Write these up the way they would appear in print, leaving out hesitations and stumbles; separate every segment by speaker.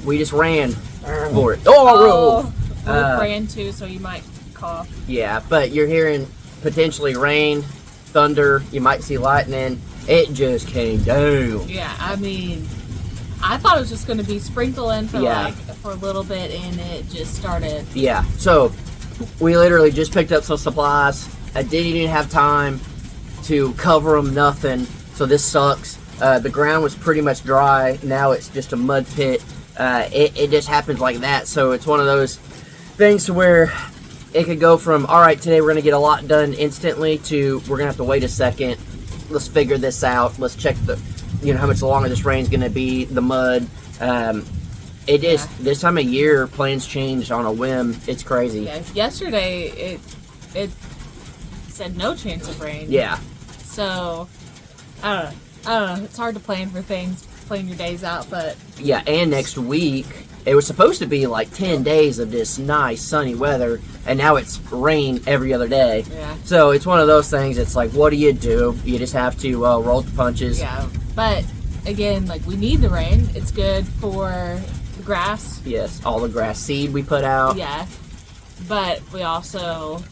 Speaker 1: we just ran for it. Oh,
Speaker 2: we're praying too, so you might cough.
Speaker 1: Yeah, but you're hearing potentially rain, thunder. You might see lightning. It just came down.
Speaker 2: Yeah, I mean, I thought it was just going to be sprinkling for for a little bit, and it just started.
Speaker 1: Yeah, so we literally just picked up some supplies. I didn't even have time to cover them, nothing. So this sucks. The ground was pretty much dry. Now it's just a mud pit. It just happens like that. So it's one of those things to where it could go from, all right, today we're going to get a lot done instantly, to we're going to have to wait a second. Let's figure this out. Let's check how much longer this rain's going to be, the mud. This time of year, plans change on a whim. It's crazy.
Speaker 2: Yeah, yesterday it said no chance of rain.
Speaker 1: Yeah.
Speaker 2: So, I don't know. It's hard to plan for things, plan your days out, but...
Speaker 1: Yeah, and next week, it was supposed to be like 10 days of this nice sunny weather, and now it's rain every other day.
Speaker 2: Yeah.
Speaker 1: So it's one of those things, it's like, what do? You just have to roll the punches.
Speaker 2: Yeah, but again, like, we need the rain. It's good for the grass.
Speaker 1: Yes, all the grass seed we put out.
Speaker 2: Yeah, but we also...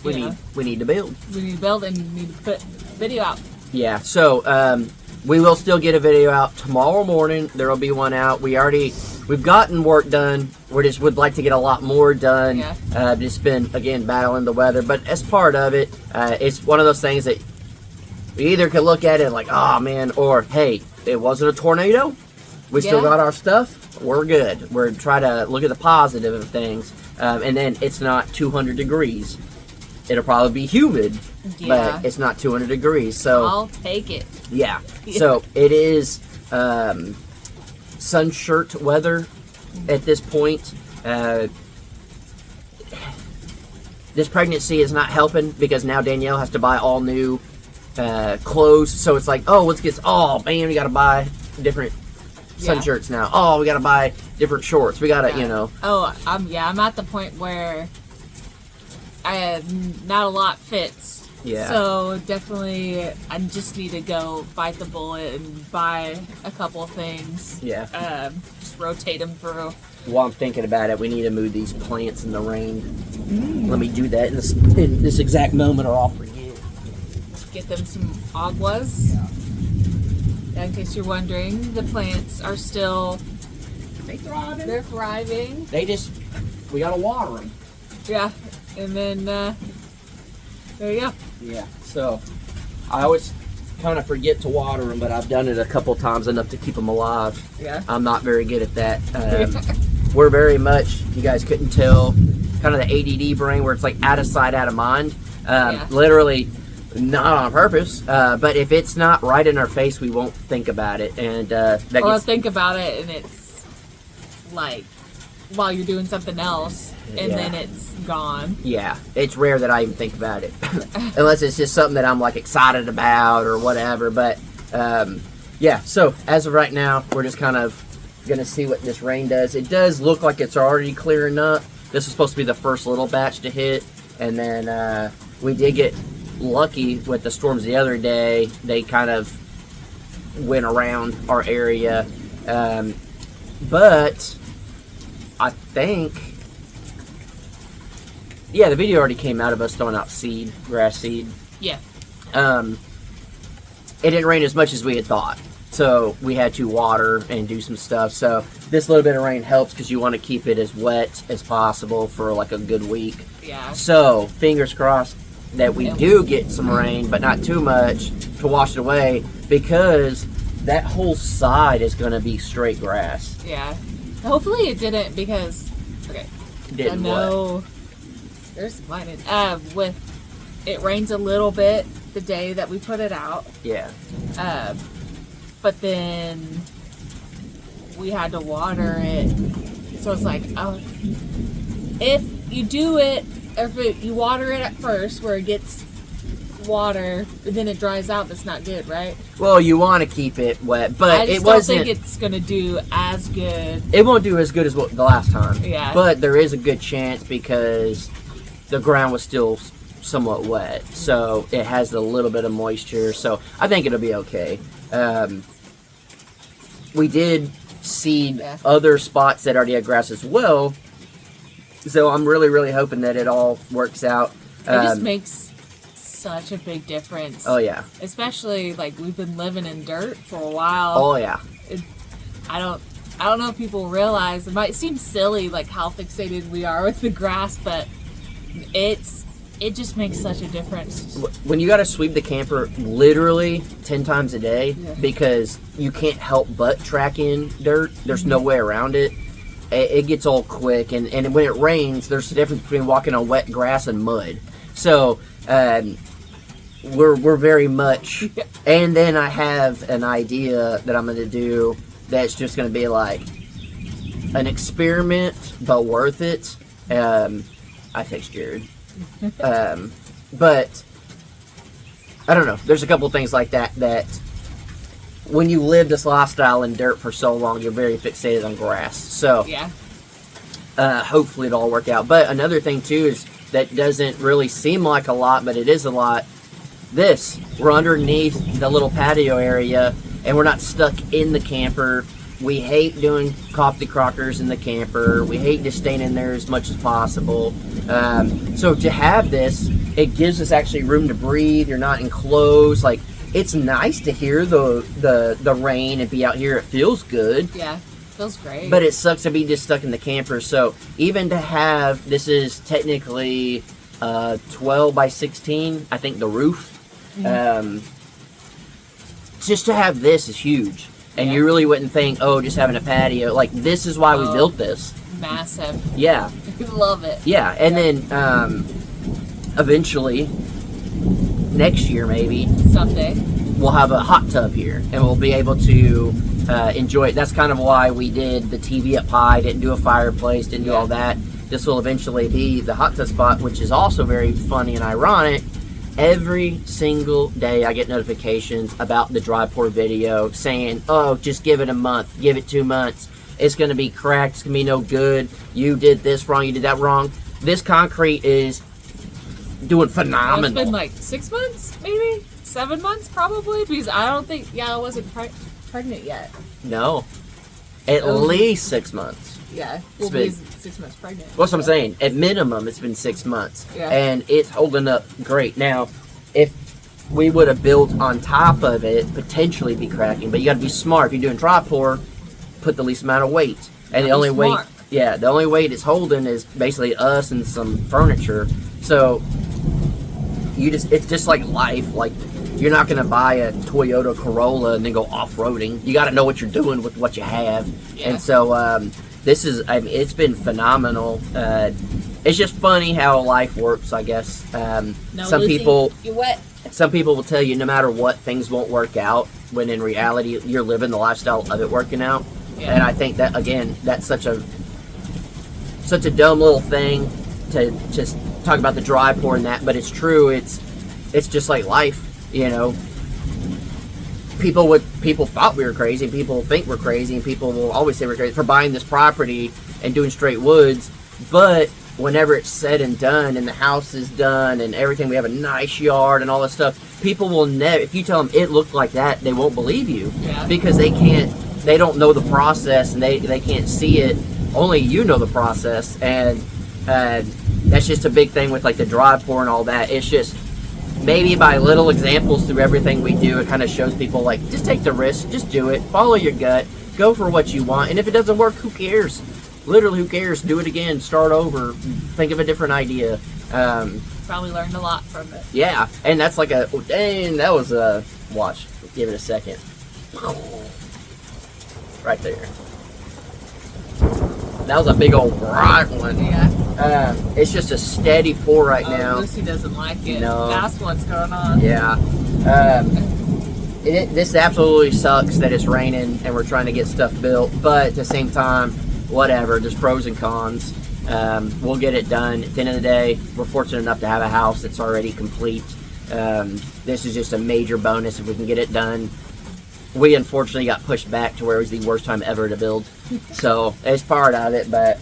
Speaker 1: We need to build.
Speaker 2: We need to build and need to put video out.
Speaker 1: Yeah, so we will still get a video out tomorrow morning. There will be one out. We've gotten work done. Would like to get a lot more done.
Speaker 2: Yeah.
Speaker 1: Just been, again, battling the weather. But as part of it, it's one of those things that we either can look at it like, oh man, or hey, it wasn't a tornado. We still got our stuff. We're good. We're trying to look at the positive of things. And then it's not 200 degrees. It'll probably be humid, but it's not 200 degrees. So
Speaker 2: I'll take it.
Speaker 1: Yeah. So it is sun shirt weather at this point. This pregnancy is not helping because now Danielle has to buy all new clothes. So it's like, oh, man, we got to buy different sun shirts now. Oh, we got to buy different shorts. We got to,
Speaker 2: Oh, I'm at the point where not a lot fits.
Speaker 1: Yeah.
Speaker 2: So definitely, I just need to go bite the bullet and buy a couple of things.
Speaker 1: Yeah.
Speaker 2: Just rotate them through.
Speaker 1: While I'm thinking about it, we need to move these plants in the rain. Let me do that in this exact moment, or I'll forget.
Speaker 2: Get them some aguas. Yeah, in case you're wondering, the plants are still... They're thriving.
Speaker 1: We gotta water them.
Speaker 2: Yeah. And then, there you go.
Speaker 1: Yeah, so I always kind of forget to water them, but I've done it a couple times enough to keep them alive.
Speaker 2: Yeah.
Speaker 1: I'm not very good at that. We're very much, you guys couldn't tell, kind of the ADD brain where it's like out of sight, out of mind. Literally not on purpose, but if it's not right in our face, we won't think about it. And
Speaker 2: I'll think about it, and it's like while you're doing something else, and then it's gone.
Speaker 1: Yeah, it's rare that I even think about it, unless it's just something that I'm like excited about or whatever. But yeah, so as of right now, we're just kind of gonna see what this rain does. It does look like it's already clearing up. This is supposed to be the first little batch to hit, and then we did get lucky with the storms the other day. They kind of went around our area, but I think, the video already came out of us throwing out grass seed.
Speaker 2: Yeah.
Speaker 1: It didn't rain as much as we had thought, so we had to water and do some stuff. So this little bit of rain helps because you want to keep it as wet as possible for like a good week.
Speaker 2: Yeah.
Speaker 1: So fingers crossed that we do get some rain, but not too much to wash it away, because that whole side is going to be straight grass.
Speaker 2: Yeah. Hopefully it didn't, because I know there's lightning. It rains a little bit the day that we put it out.
Speaker 1: Yeah.
Speaker 2: But then we had to water it, so it's like, if you do it, you water it at first where it gets water, and then it dries out, that's not good, right?
Speaker 1: Well, you want to keep it wet, but
Speaker 2: I just don't think it's gonna do as good.
Speaker 1: It won't do as good as the last time.
Speaker 2: Yeah.
Speaker 1: But there is a good chance because the ground was still somewhat wet, so it has a little bit of moisture. So I think it'll be okay. We did seed
Speaker 2: Yeah.
Speaker 1: other spots that already have grass as well. So I'm really, really hoping that it all works out.
Speaker 2: It just makes such a big difference.
Speaker 1: Oh yeah.
Speaker 2: Especially like we've been living in dirt for a while.
Speaker 1: Oh yeah.
Speaker 2: I don't know if people realize, it might seem silly like how fixated we are with the grass, but it just makes such a difference.
Speaker 1: When you got to sweep the camper literally 10 times a day because you can't help but track in dirt, there's no way around it. It gets old quick, and when it rains, there's a difference between walking on wet grass and mud. So we're very much, and then I have an idea that I'm going to do that's just going to be like an experiment, but worth it. I text Jared. But I don't know. There's a couple things like that when you live this lifestyle in dirt for so long, you're very fixated on grass. So
Speaker 2: Yeah.
Speaker 1: hopefully it'll all work out. But another thing too is that doesn't really seem like a lot, but it is a lot. We're underneath the little patio area, and we're not stuck in the camper. We hate doing coffee crockers in the camper. We hate just staying in there as much as possible. So to have this, it gives us actually room to breathe. You're not enclosed. Like, it's nice to hear the rain and be out here. It feels good.
Speaker 2: Yeah. Feels great.
Speaker 1: But it sucks to be just stuck in the camper. So even to have, this is technically 12 by 16, I think the roof. Just to have this is huge. And you really wouldn't think, oh, just having a patio. Like, this is why we built this.
Speaker 2: Massive.
Speaker 1: Yeah.
Speaker 2: Love it.
Speaker 1: Yeah. And then eventually, next year maybe,
Speaker 2: Someday.
Speaker 1: we'll have a hot tub here. And we'll be able to enjoy it. That's kind of why we did the TV up high, didn't do a fireplace, didn't do all that. This will eventually be the hot tub spot, which is also very funny and ironic. Every single day I get notifications about the dry pour video saying, oh, just give it a month, give it 2 months. It's going to be cracked, it's going to be no good. You did this wrong, you did that wrong. This concrete is doing phenomenal.
Speaker 2: It's been like 6 months, maybe? 7 months, probably? Because I don't think, I wasn't pregnant yet.
Speaker 1: No. At least 6 months.
Speaker 2: Yeah.
Speaker 1: It's
Speaker 2: We'll
Speaker 1: been-
Speaker 2: be 6 months pregnant.
Speaker 1: That's what I'm saying. At minimum, it's been 6 months.
Speaker 2: Yeah.
Speaker 1: And it's holding up great. Now, if we would have built on top of it, potentially be cracking. But you got to be smart. If you're doing dry pour, put the least amount of weight. And the only weight, the only weight it's holding is basically us and some furniture. So it's just like life. Like, you're not going to buy a Toyota Corolla and then go off-roading. You got to know what you're doing with what you have.
Speaker 2: Yeah.
Speaker 1: And so this is, I mean, it's been phenomenal. It's just funny how life works, I guess.
Speaker 2: No,
Speaker 1: some
Speaker 2: Lucy,
Speaker 1: people
Speaker 2: you're wet.
Speaker 1: Some people will tell you no matter what, things won't work out, when in reality, you're living the lifestyle of it working out.
Speaker 2: Yeah.
Speaker 1: And I think that, again, that's such a dumb little thing to just talk about the dry pour and that, but it's true. It's just like life, you know. People thought we were crazy, people think we're crazy, and people will always say we're crazy for buying this property and doing straight woods. But whenever it's said and done and the house is done and everything, we have a nice yard and all this stuff, people will never, if you tell them it looked like that, they won't believe you.
Speaker 2: Yeah.
Speaker 1: Because they don't know the process, and they can't see it. Only you know the process. And that's just a big thing with like the dry pour and all that. It's just, maybe by little examples through everything we do, it kind of shows people, like, just take the risk, just do it, follow your gut, go for what you want, and if it doesn't work, who cares? Literally, who cares? Do it again, start over, think of a different idea.
Speaker 2: Probably learned a lot from it.
Speaker 1: Yeah, and that's like dang, that was a, watch, give it a second. Right there. That was a big old bright one.
Speaker 2: Yeah.
Speaker 1: It's just a steady pour right now.
Speaker 2: Lucy doesn't like it.
Speaker 1: No.
Speaker 2: That's what's going on.
Speaker 1: Yeah. This absolutely sucks that it's raining and we're trying to get stuff built, but at the same time, whatever, there's pros and cons. We'll get it done. At the end of the day, we're fortunate enough to have a house that's already complete. This is just a major bonus if we can get it done. We unfortunately got pushed back to where it was the worst time ever to build. So it's part of it, but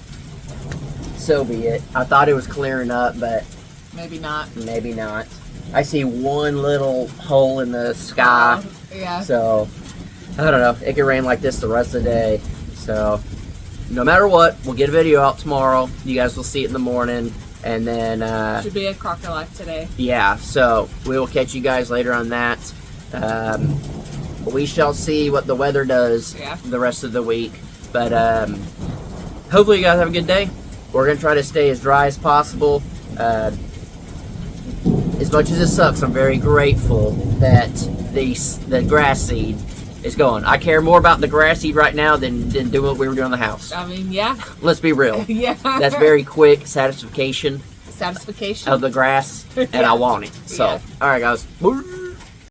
Speaker 1: so be it. I thought it was clearing up, but
Speaker 2: Maybe not.
Speaker 1: maybe not. I see one little hole in the sky.
Speaker 2: Yeah.
Speaker 1: So, I don't know. It could rain like this the rest of the day. So, no matter what, we'll get a video out tomorrow. You guys will see it in the morning. And then,
Speaker 2: Should be a crocker life today.
Speaker 1: yeah, so we will catch you guys later on that. We shall see what the weather does the rest of the week. But hopefully you guys have a good day. We're going to try to stay as dry as possible. As much as it sucks, I'm very grateful that the grass seed is going. I care more about the grass seed right now than doing what we were doing in the house.
Speaker 2: I mean, yeah.
Speaker 1: Let's be real.
Speaker 2: Yeah.
Speaker 1: That's very quick satisfaction
Speaker 2: Satisfaction
Speaker 1: of the grass, and I want it. So,
Speaker 2: Yeah.
Speaker 1: all right, guys.